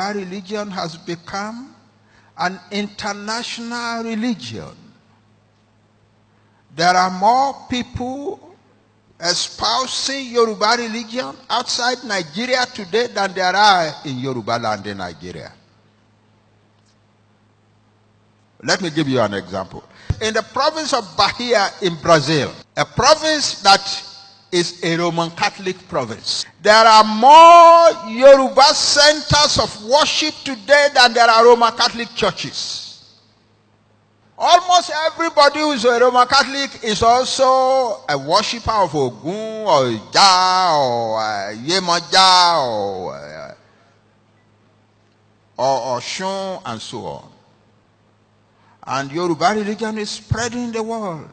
Yoruba religion has become an international religion. There are more people espousing Yoruba religion outside Nigeria today than there are in Yoruba land in Nigeria. Let me give you an example. In the province of Bahia in Brazil, a province that is a Roman Catholic province, there are more Yoruba centers of worship today than there are Roman Catholic churches. Almost everybody who is a Roman Catholic is also a worshipper of Ogun or Ija or Yemoja or Oshun and so on. And Yoruba religion is spreading in the world.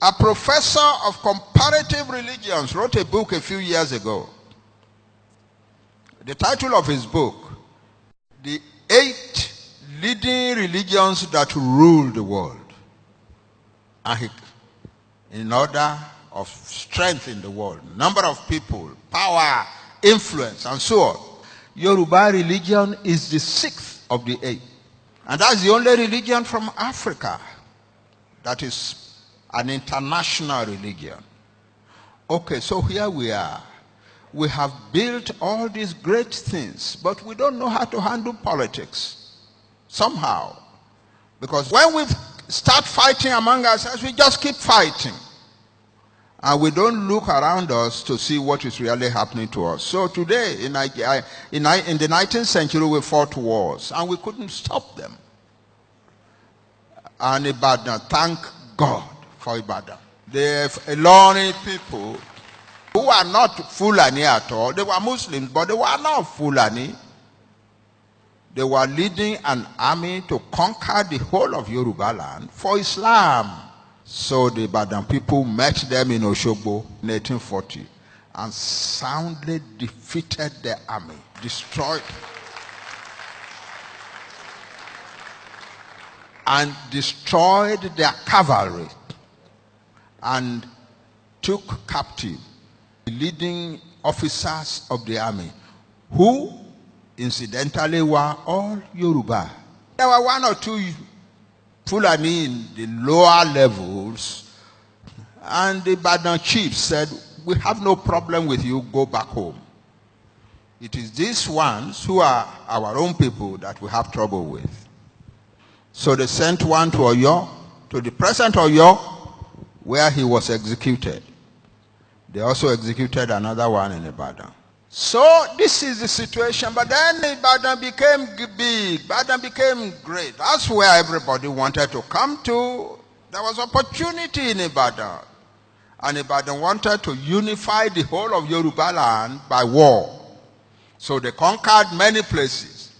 A professor of comparative religions wrote a book a few years ago. The title of his book, The 8 Leading Religions That Rule the World. And in order of strength in the world, number of people, power, influence, and so on. Yoruba religion is the 6th of the 8. And that's the only religion from Africa that is an international religion. Okay, so here we are. We have built all these great things, but we don't know how to handle politics somehow. Because when we start fighting among ourselves, we just keep fighting. And we don't look around us to see what is really happening to us. So today, in the 19th century, we fought wars, and we couldn't stop them. And Ibadan, thank God for Ibadan. The Ilorin people, who are not Fulani at all, they were Muslims, but they were not Fulani. They were leading an army to conquer the whole of Yoruba land for Islam. So the Ibadan people met them in Oshogbo in 1840 and soundly defeated the army, destroyed their cavalry, and took captive the leading officers of the army, who incidentally were all Yoruba. There were one or two Fulani in the lower levels, and the Ibadan chief said, we have no problem with you, go back home. It is these ones who are our own people that we have trouble with. So they sent one to Oyo, to the present Oyo, where he was executed. They also executed another one in Ibadan. So this is the situation, but then Ibadan became big, Ibadan became great. That's where everybody wanted to come to. There was opportunity in Ibadan. And Ibadan wanted to unify the whole of Yoruba land by war. So they conquered many places.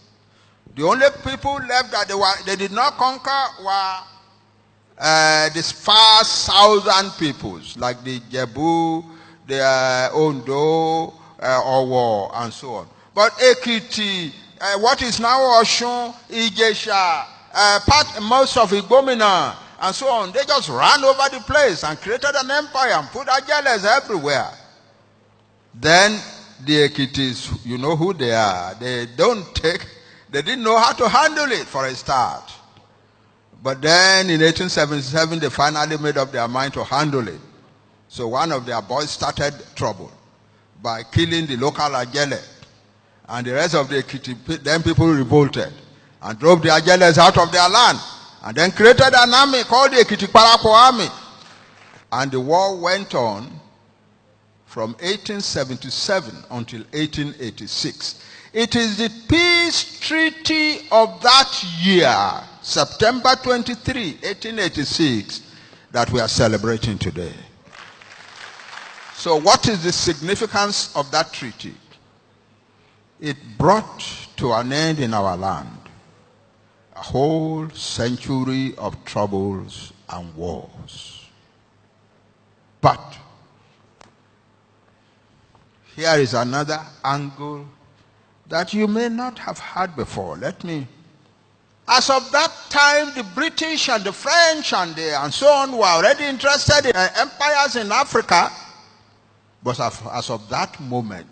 The only people left that they did not conquer were these far southern peoples, like the Jebu, the Ondo, Owo, and so on. But Ekiti, what is now Oshun, Ijesha, most of Igbomina, and so on, they just ran over the place and created an empire and put Ajeles everywhere. Then the Ekitis, you know who they are. They didn't know how to handle it for a start. But then in 1877, they finally made up their mind to handle it. So one of their boys started trouble by killing the local Ajele. And the rest of the Ekiti, then people revolted and drove the Ajeles out of their land. And then created an army called the Ekiti Parako Army. And the war went on from 1877 until 1886. It is the peace treaty of that year, September 23, 1886, that we are celebrating today. So what is the significance of that treaty? It brought to an end in our land a whole century of troubles and wars. But here is another angle that you may not have heard before. As of that time, the British and the French and so on were already interested in empires in Africa. But as of that moment,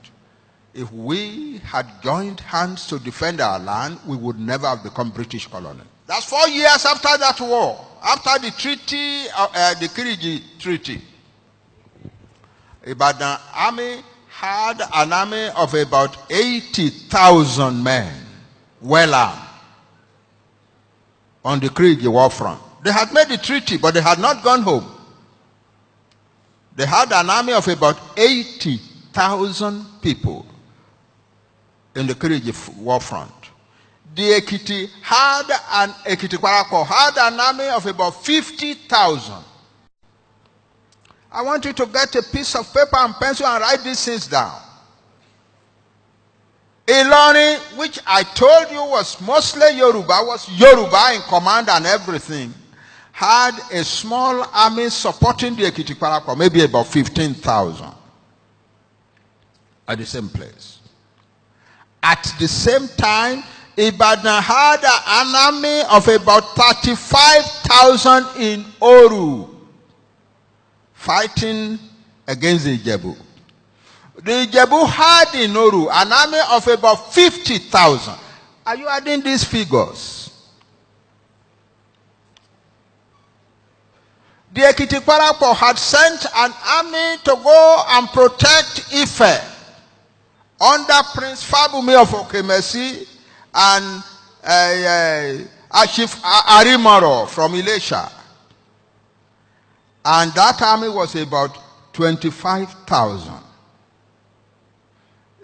if we had joined hands to defend our land, we would never have become British colony. That's 4 years after that war, after the treaty, the Kiriji Treaty. Ibadan army had an army of about 80,000 men, well armed, on the Kiriji war front. They had made the treaty, but they had not gone home. They had an army of about 80,000 people in the Kiriji war front. The Ekiti Kwarako had an army of about 50,000. I want you to get a piece of paper and pencil and write these things down. Ilorin, which I told you was mostly Yoruba, was Yoruba in command and everything, had a small army supporting the Ekiti Kwarako, maybe about 15,000 at the same place. At the same time, Ibadan had an army of about 35,000 in Oru, fighting against the Ijebu. The Ijebu had in Oru an army of about 50,000. Are you adding these figures? The Ekiti Kwarako had sent an army to go and protect Ife under Prince Fabumi of Okemesi and Chief Arimoro from Ilesha. And that army was about 25,000.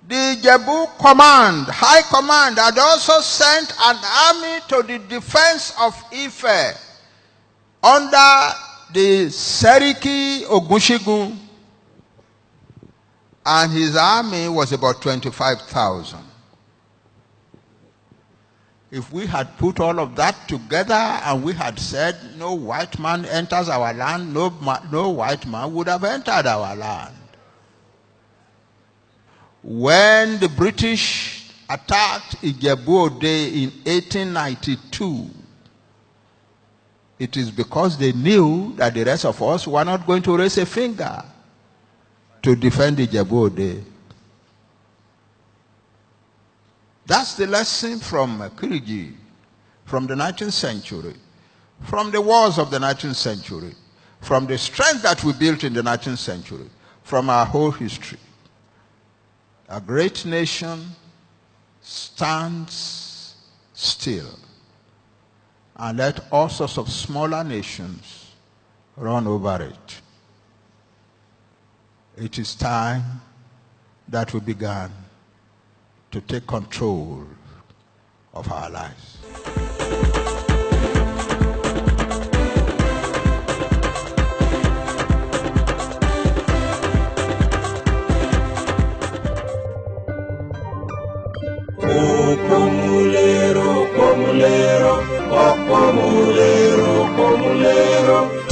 The Jebu command, high command, had also sent an army to the defense of Ife under the Seriki Ogushigun, and his army was about 25,000. If we had put all of that together and we had said no white man enters our land, no white man would have entered our land. When the British attacked Ijebu-Ode in 1892, it is because they knew that the rest of us were not going to raise a finger to defend Ijebu-Ode. That's the lesson from Kiriji, from the 19th century, from the wars of the 19th century, from the strength that we built in the 19th century, from our whole history. A great nation stands still and let all sorts of smaller nations run over it. It is time that we began to take control of our lives. Pomulero, pomulero,